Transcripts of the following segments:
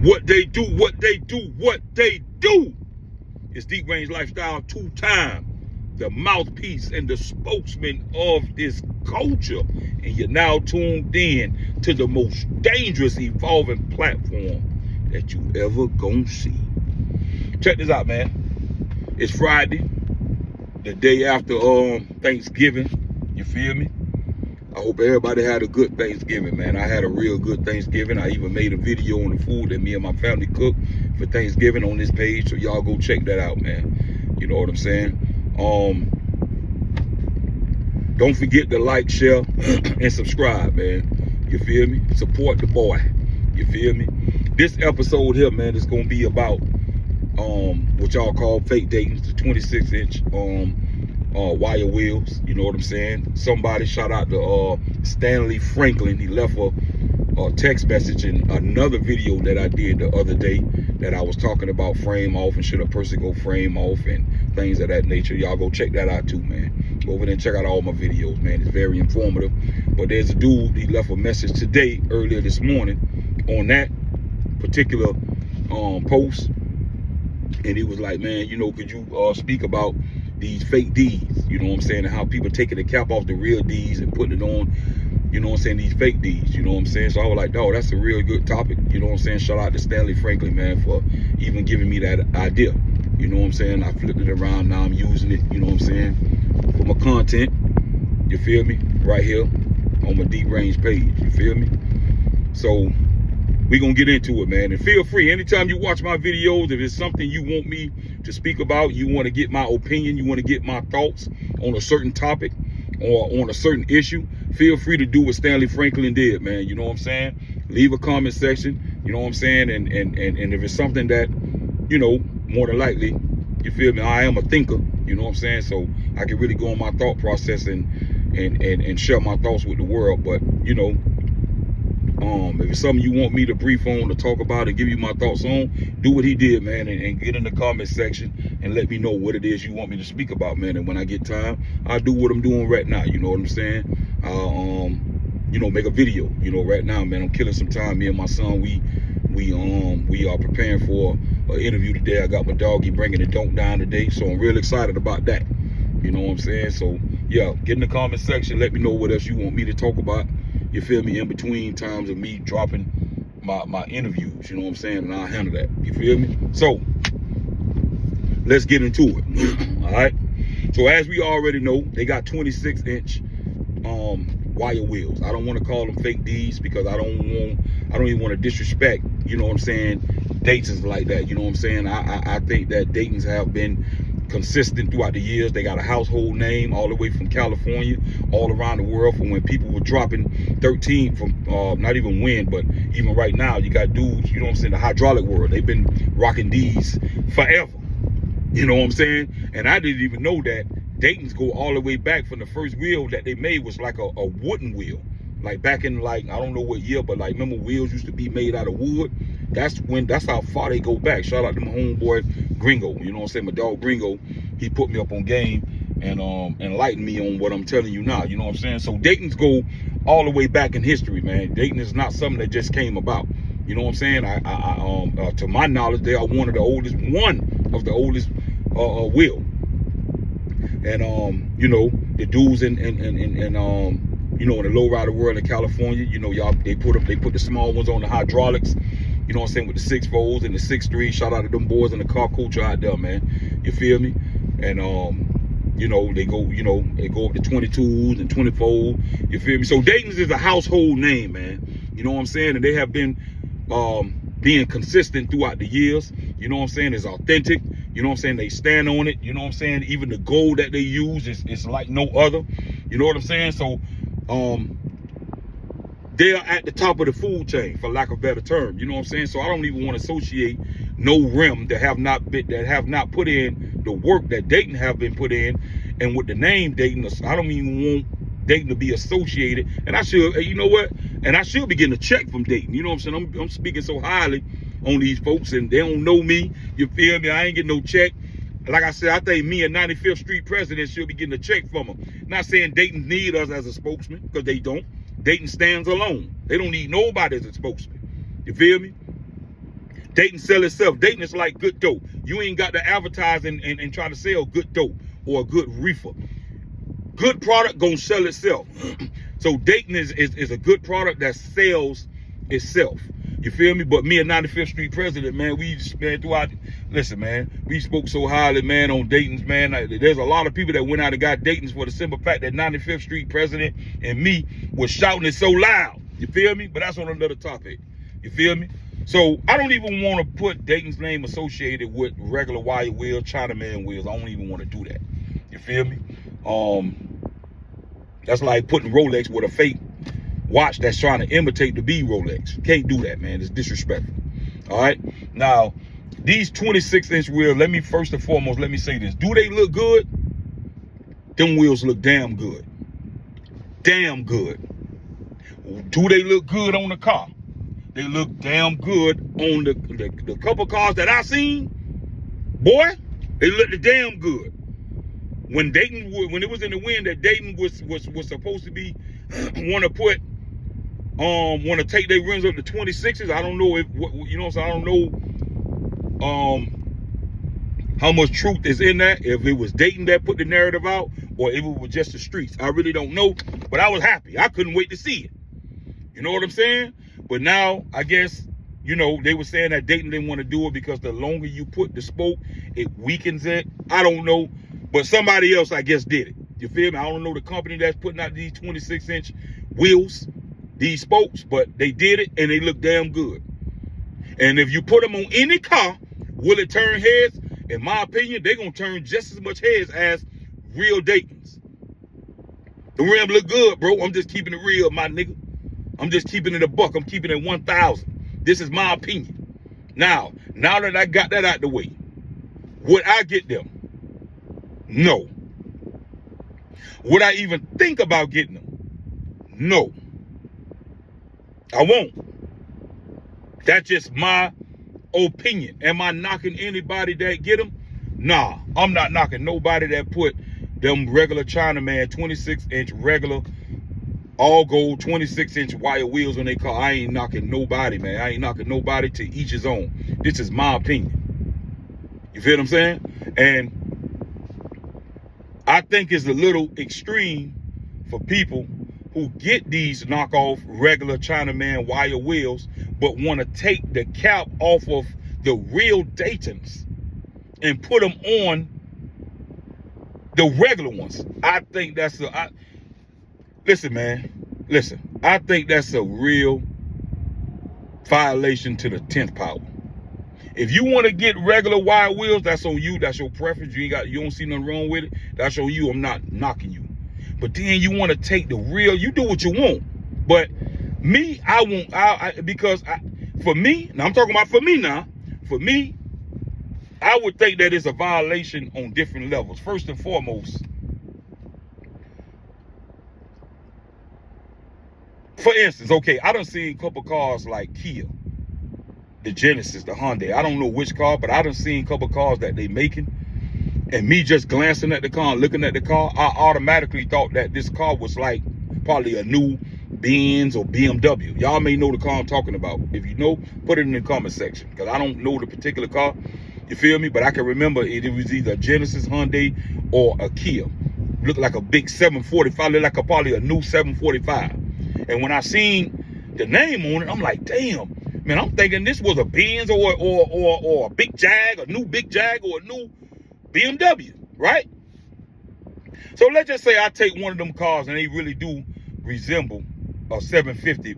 What they do, what they do, what they do. It's Deep Range Lifestyle, two-time the mouthpiece and the spokesman of this culture. And you're now tuned in to the most dangerous evolving platform that you ever gonna see. Check this out, man. It's Friday, the day after Thanksgiving. You feel me? I hope everybody had a good Thanksgiving, man. I had a real good Thanksgiving. I even made a video on the food that me and my family cooked for Thanksgiving on this page, so y'all go check that out, man. You know what I'm saying? Don't forget to like, share, and subscribe, man. You feel me? Support the boy. You feel me? This episode here, man, is gonna be about what y'all call fake Daytons, the 26-inch wire wheels. You know what I'm saying? Somebody shout out to Stanley Franklin. He left a text message in another video that I did the other day that I was talking about frame off and should a person go frame off and things of that nature. Y'all go check that out too, man. Go over there and check out all my videos, man. It's very informative. But there's a dude, he left a message today, earlier this morning, on that particular post, and he was like, man, you know, could you speak about these fake D's, you know what I'm saying, and how people taking the cap off the real D's and putting it on, you know what I'm saying, these fake D's, you know what I'm saying? So I was like, dog, that's a real good topic, you know what I'm saying? Shout out to Stanley Franklin, man, for even giving me that idea, you know what I'm saying? I flipped it around, now I'm using it, you know what I'm saying, for my content, you feel me, right here on my Deep Range page, you feel me? So we're gonna get into it, man, and feel free anytime you watch my videos, if it's something you want me to speak about, you want to get my opinion, you want to get my thoughts on a certain topic or on a certain issue, feel free to do what Stanley Franklin did, man. You know what I'm saying? Leave a comment section, you know what I'm saying? And if it's something that, you know, more than likely, you feel me, I am a thinker, you know what I'm saying? So I can really go on my thought process and share my thoughts with the world. But, you know, if it's something you want me to brief on, to talk about and give you my thoughts on, do what he did, man, and get in the comment section and let me know what it is you want me to speak about, man. And when I get time, I'll do what I'm doing right now, you know what I'm saying? I'll, you know, make a video, you know, right now, man. I'm killing some time. Me and my son, we are preparing for an interview today. I got my doggy bringing the donk down today, so I'm real excited about that, you know what I'm saying? So, yeah, get in the comment section, let me know what else you want me to talk about. You feel me? In between times of me dropping my interviews, you know what I'm saying? And I'll handle that. You feel me? So let's get into it. All right. So as we already know, they got 26-inch wire wheels. I don't want to call them fake D's because I don't even want to disrespect, you know what I'm saying, Daytons like that. You know what I'm saying? I think that Daytons have been consistent throughout the years. They got a household name all the way from California, all around the world. From when people were dropping 13 from not even when, but even right now, you got dudes, you know what I'm saying, the hydraulic world. They've been rocking D's forever. You know what I'm saying? And I didn't even know that Daytons go all the way back from the first wheel that they made was like a wooden wheel. Like back in, like, I don't know what year, but like, remember wheels used to be made out of wood? That's how far they go back. Shout out to my homeboy Gringo. You know what I'm saying? My dog Gringo, he put me up on game and enlightened me on what I'm telling you now. You know what I'm saying? So Daytons go all the way back in history, man. Dayton is not something that just came about. You know what I'm saying? To my knowledge, they are one of the oldest wheel. And you know, the dudes in you know, in the lowrider world in California, you know, they put the small ones on the hydraulics, you know what I'm saying, with the 6-folds and the 6.3. Shout out to them boys in the car culture out there, man. You feel me? And you know, they go up to 22s and 24. You feel me? So Daytons is a household name, man. You know what I'm saying? And they have been being consistent throughout the years. You know what I'm saying? It's authentic. You know what I'm saying? They stand on it. You know what I'm saying? Even the gold that they use is like no other. You know what I'm saying? So they are at the top of the food chain, for lack of a better term. You know what I'm saying? So I don't even want to associate no rim that have not put in the work that Dayton have been put in, and with the name Dayton, I don't even want Dayton to be associated. And I should, you know what? And I should be getting a check from Dayton. You know what I'm saying? I'm speaking so highly on these folks, and they don't know me. You feel me? I ain't getting no check. Like I said, I think me and 95th Street president should be getting a check from them. Not saying Dayton need us as a spokesman, because they don't. Dayton stands alone. They don't need nobody as a spokesman. You feel me? Dayton sell itself. Dayton is like good dope. You ain't got to advertise and try to sell good dope or a good reefer. Good product gonna sell itself. So Dayton is a good product that sells itself. You feel me? But me and 95th Street president, man, we just, man, throughout, listen, man, we spoke so highly, man, on Dayton's, man. There's a lot of people that went out and got Dayton's for the simple fact that 95th Street president and me was shouting it so loud. You feel me? But that's on another topic. You feel me? So I don't even want to put Dayton's name associated with regular wire wheels, Chinaman wheels. I don't even want to do that. You feel me? That's like putting Rolex with a fake watch that's trying to imitate to be Rolex. Can't do that, man. It's disrespectful. All right. Now, these 26-inch wheels, let me first and foremost, let me say this. Do they look good? Them wheels look damn good. Damn good. Do they look good on the car? They look damn good on the couple cars that I seen. Boy, they look damn good. When Dayton, when it was in the wind that Dayton was supposed to be want to take their rims up to 26s. I don't know if you know. So I don't know how much truth is in that. If it was Dayton that put the narrative out, or if it was just the streets, I really don't know. But I was happy. I couldn't wait to see it. You know what I'm saying? But now I guess, you know, they were saying that Dayton didn't want to do it because the longer you put the spoke, it weakens it. I don't know. But somebody else, I guess, did it. You feel me? I don't know the company that's putting out these 26-inch wheels, these spokes, but they did it and they look damn good. And if you put them on any car, will it turn heads? In my opinion, they're going to turn just as much heads as real Daytons. The rim look good, bro. I'm just keeping it real, my nigga. I'm just keeping it a buck. I'm keeping it 1,000. This is my opinion. Now that I got that out the way, would I get them? No. Would I even think about getting them? No. I won't. That's just my opinion. Am I knocking anybody that get them? Nah, I'm not knocking nobody that put them regular Chinaman 26-inch regular all gold 26-inch wire wheels on their car. I ain't knocking nobody, man. I ain't knocking nobody, to each his own. This is my opinion. You feel what I'm saying? And I think it's a little extreme for people who get these knockoff regular Chinaman wire wheels, but want to take the cap off of the real Daytons and put them on the regular ones. I think that's listen, man. Listen, I think that's a real violation to the 10th power. If you want to get regular wire wheels, that's on you. That's your preference. You don't see nothing wrong with it. That's on you. I'm not knocking you. But then you want to take the real. You do what you want. But me, I won't. Because for me, now I'm talking about for me now. For me, I would think that it's a violation on different levels. First and foremost, for instance, okay, I done seen a couple cars like Kia, the Genesis, the Hyundai. I don't know which car, but I done seen a couple cars that they making. And me just glancing at the car and looking at the car, I automatically thought that this car was like probably a new Benz or BMW. Y'all may know the car I'm talking about. If you know, put it in the comment section, because I don't know the particular car. You feel me? But I can remember it was either a Genesis, Hyundai, or a Kia. Looked like a big 745, looked like probably a new 745. And when I seen the name on it, I'm like, damn, man, I'm thinking this was a Benz or a big Jag, a new big Jag, or a new BMW, right? So let's just say I take one of them cars and they really do resemble a 750,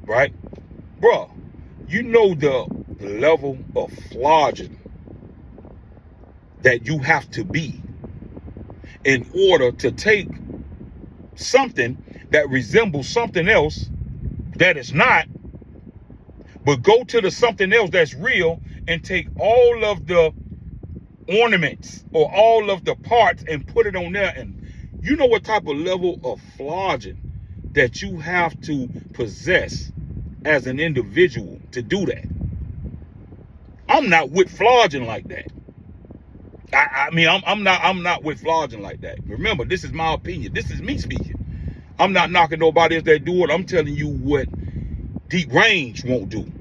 right? Bruh, you know the level of flogging that you have to be in order to take something that resembles something else that is not, but go to the something else that's real and take all of the ornaments or all of the parts and put it on there. And you know what type of level of flogging that you have to possess as an individual to do that. I'm not with flogging like that. I mean, I'm not with flogging like that. Remember, this is my opinion. This is me speaking. I'm not knocking nobody else that do it. I'm telling you what Deep Range won't do.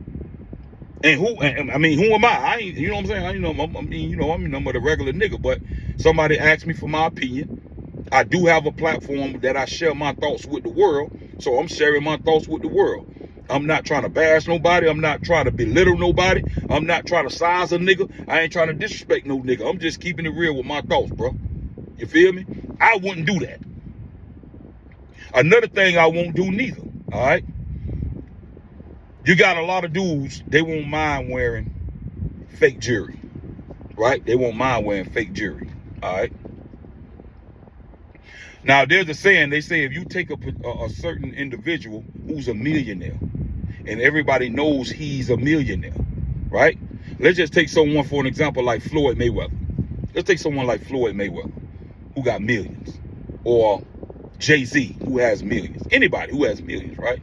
And I mean, who am I? I ain't, you know what I'm saying? I'm number the regular nigga, but somebody asked me for my opinion. I do have a platform that I share my thoughts with the world, so I'm sharing my thoughts with the world. I'm not trying to bash nobody. I'm not trying to belittle nobody. I'm not trying to size a nigga. I ain't trying to disrespect no nigga. I'm just keeping it real with my thoughts, bro. You feel me? I wouldn't do that. Another thing I won't do neither, all right? You got a lot of dudes, they won't mind wearing fake jewelry, right? They won't mind wearing fake jewelry, all right? Now, there's a saying, they say if you take a certain individual who's a millionaire, and everybody knows he's a millionaire, right? Let's just take someone for an example like Floyd Mayweather. Let's take someone like Floyd Mayweather, who got millions, or Jay-Z, who has millions. Anybody who has millions, right?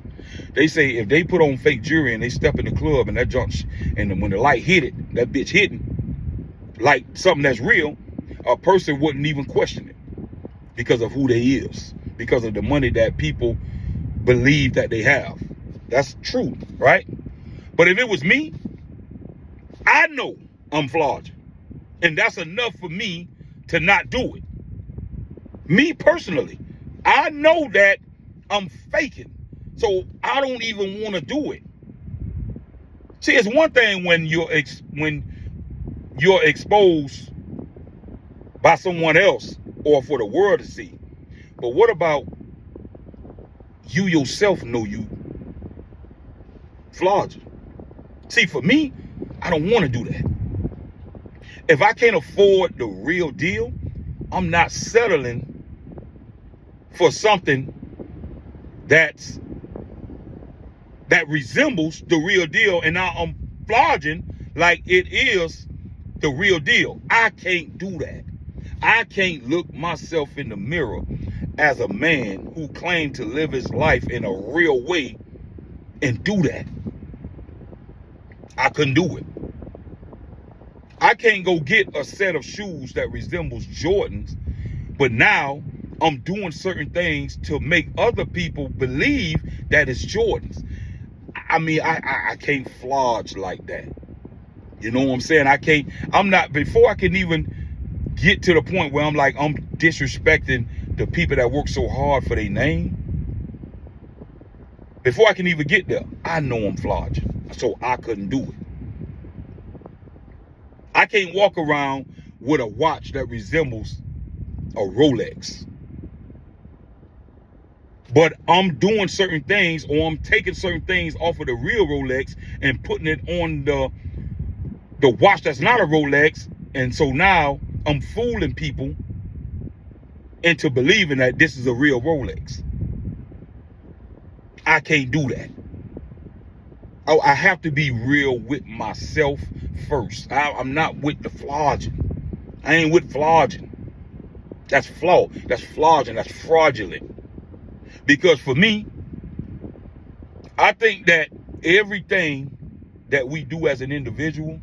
They say if they put on fake jewelry and they step in the club and that junk, and when the light hit it, that bitch hitting like something that's real, a person wouldn't even question it because of who they is, because of the money that people believe that they have. That's true, right? But if it was me, I know I'm flogging, and that's enough for me to not do it. Me personally, I know that I'm faking, so I don't even want to do it. See, it's one thing when you're exposed by someone else or for the world to see, but what about you yourself know you flogging? See, for me, I don't want to do that. If I can't afford the real deal, I'm not settling for something that resembles the real deal, and now I'm flogging like it is the real deal. I can't do that. I can't look myself in the mirror as a man who claimed to live his life in a real way and do that. I couldn't do it. I can't go get a set of shoes that resembles Jordans, but now I'm doing certain things to make other people believe that it's Jordans. I mean, I can't flog like that. You know what I'm saying? Before I can even get to the point where I'm like, I'm disrespecting the people that work so hard for their name. Before I can even get there, I know I'm flogging. So I couldn't do it. I can't walk around with a watch that resembles a Rolex. But I'm doing certain things, or I'm taking certain things off of the real Rolex and putting it on the watch that's not a Rolex. And so now I'm fooling people into believing that this is a real Rolex. I can't do that. I have to be real with myself first. I'm not with the flogging. I ain't with flogging. That's flawed. That's flogging. That's fraudulent. Because for me, I think that everything that we do as an individual,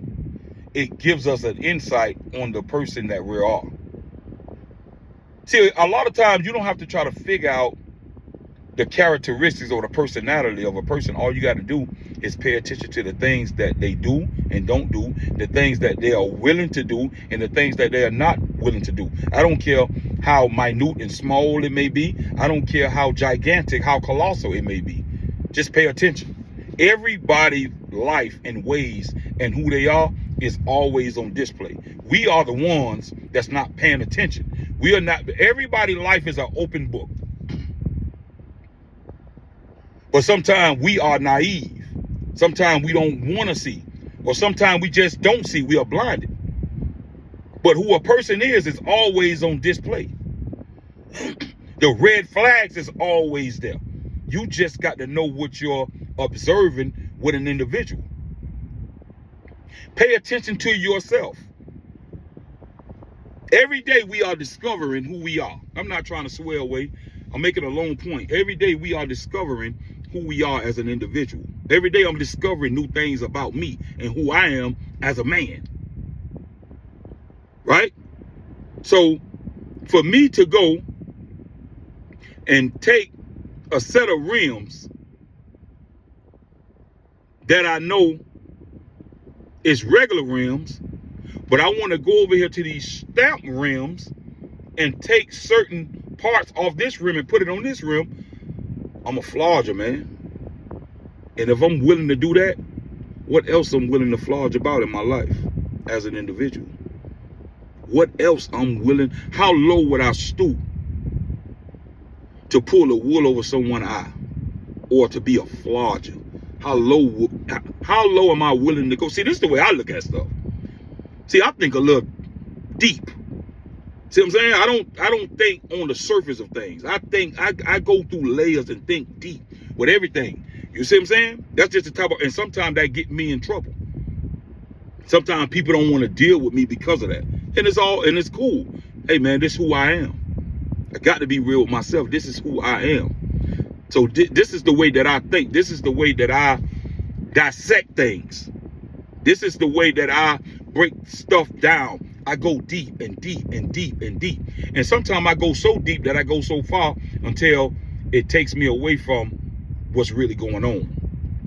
it gives us an insight on the person that we are. See, a lot of times you don't have to try to figure out the characteristics or the personality of a person. All you got to do is pay attention to the things that they do and don't do, the things that they are willing to do, and the things that they are not willing to do. I don't care how minute and small it may be. I don't care how gigantic, how colossal it may be. Just pay attention. Everybody's life and ways and who they are is always on display. We are the ones that's not paying attention. We are not. Everybody's life is an open book. But sometimes we are naive. Sometimes we don't want to see. Or sometimes we just don't see. We are blinded. But who a person is always on display. The red flags is always there. You just got to know what you're observing with an individual. Pay attention to yourself. Every day we are discovering who we are. I'm not trying to swear away. I'm making a long point. Every day we are discovering who we are as an individual. Every day I'm discovering new things about me and who I am as a man. Right? So for me to go and take a set of rims that I know It's regular rims, but I want to go over here to these stamp rims and take certain parts off this rim and put it on this rim. I'm a flodger, man. And if I'm willing to do that, what else I'm willing to flodge about in my life as an individual? What else I'm willing? How low would I stoop to pull a wool over someone's eye, or to be a flodger? How low am I willing to go? See, this is the way I look at stuff. See, I think a little deep. See what I'm saying? I don't think on the surface of things. I think I go through layers and think deep with everything. You see what I'm saying? That's just the type of, and sometimes that get me in trouble. Sometimes people don't want to deal with me because of that. And it's cool. Hey man, this is who I am. I got to be real with myself. This is who I am. So this is the way that I think. This is the way that I dissect things. This is the way that I break stuff down. I go deep and deep and deep and deep. And sometimes I go so deep that I go so far until it takes me away from what's really going on.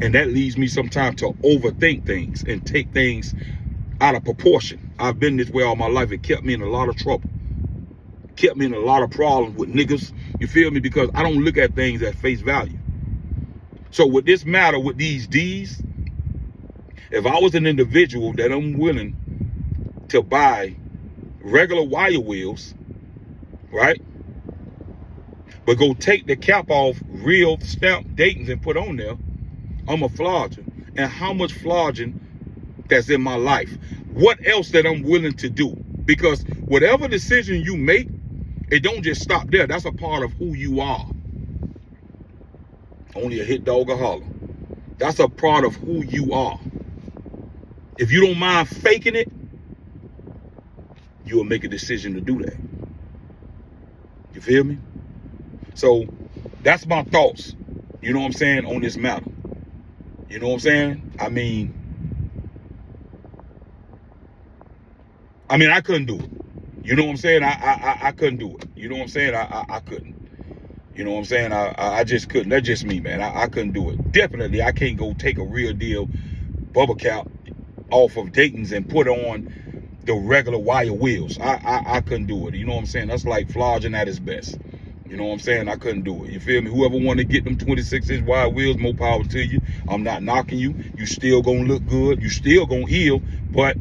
And that leads me sometimes to overthink things and take things out of proportion. I've been this way all my life. It kept me in a lot of trouble. Kept me in a lot of problems with niggas. You feel me? Because I don't look at things at face value. So with this matter, with these D's, if I was an individual that I'm willing to buy regular wire wheels, right, but go take the cap off real stamp Daytons and put on there, I'm a flodger. And how much flogging that's in my life? What else that I'm willing to do? Because whatever decision you make, it don't just stop there. That's a part of who you are. Only a hit dog or holler. That's a part of who you are. If you don't mind faking it, you'll make a decision to do that. You feel me? So that's my thoughts, you know what I'm saying, on this matter. You know what I'm saying? I mean, I couldn't do it. You know what I'm saying? I couldn't do it. You know what I'm saying? I couldn't. You know what I'm saying? I just couldn't. That's just me, man. I couldn't do it. Definitely, I can't go take a real deal bubble cap off of Dayton's and put on the regular wire wheels. I couldn't do it. You know what I'm saying? That's like flogging at its best. You know what I'm saying? I couldn't do it. You feel me? Whoever want to get them 26-inch wide wheels, more power to you. I'm not knocking you. You still gonna look good. You still gonna heal, but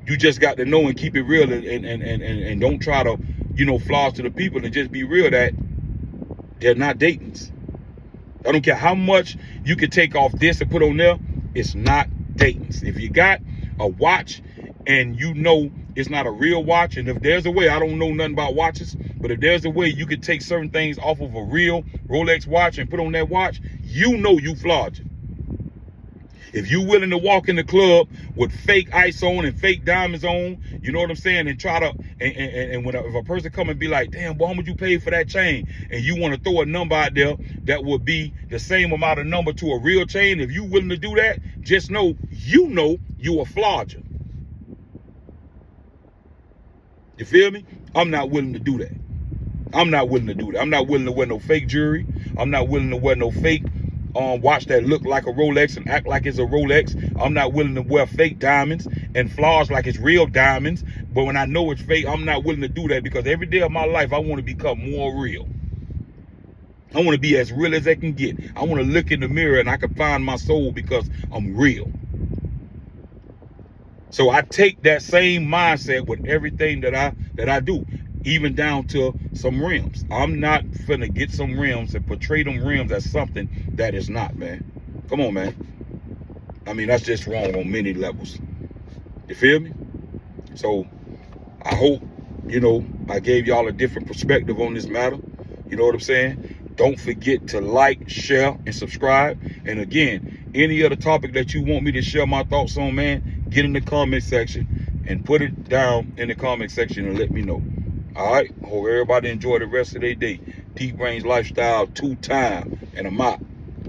you just got to know and keep it real and don't try to, floss to the people, and just be real that they're not Daytons. I don't care how much you can take off this and put on there. It's not Daytons. If you got a watch and you know it's not a real watch, and if there's a way, I don't know nothing about watches, but if there's a way you could take certain things off of a real Rolex watch and put on that watch, you know you flogged it. If you willing to walk in the club with fake ice on and fake diamonds on, you know what I'm saying, and try to, and when if a person come and be like, damn, boy, how much you pay for that chain? And you want to throw a number out there that would be the same amount of number to a real chain, if you willing to do that, just know you a flodger. You feel me? I'm not willing to do that. I'm not willing to do that. I'm not willing to wear no fake jewelry. I'm not willing to wear no fake watch that look like a Rolex and act like it's a Rolex. I'm not willing to wear fake diamonds and flaws like it's real diamonds. But when I know it's fake, I'm not willing to do that, because every day of my life, I want to become more real. I want to be as real as I can get. I want to look in the mirror and I can find my soul, because I'm real. So I take that same mindset with everything that I do, even down to some rims. I'm not finna get some rims and portray them rims as something that is not, man. Come on, man. That's just wrong on many levels. You feel me? So I hope, I gave y'all a different perspective on this matter. You know what I'm saying? Don't forget to like, share, and subscribe. And again, any other topic that you want me to share my thoughts on, man, get in the comment section and put it down in the comment section and let me know. All right? Hope everybody enjoy the rest of their day. Deep Range Lifestyle 2 time, and I'm out.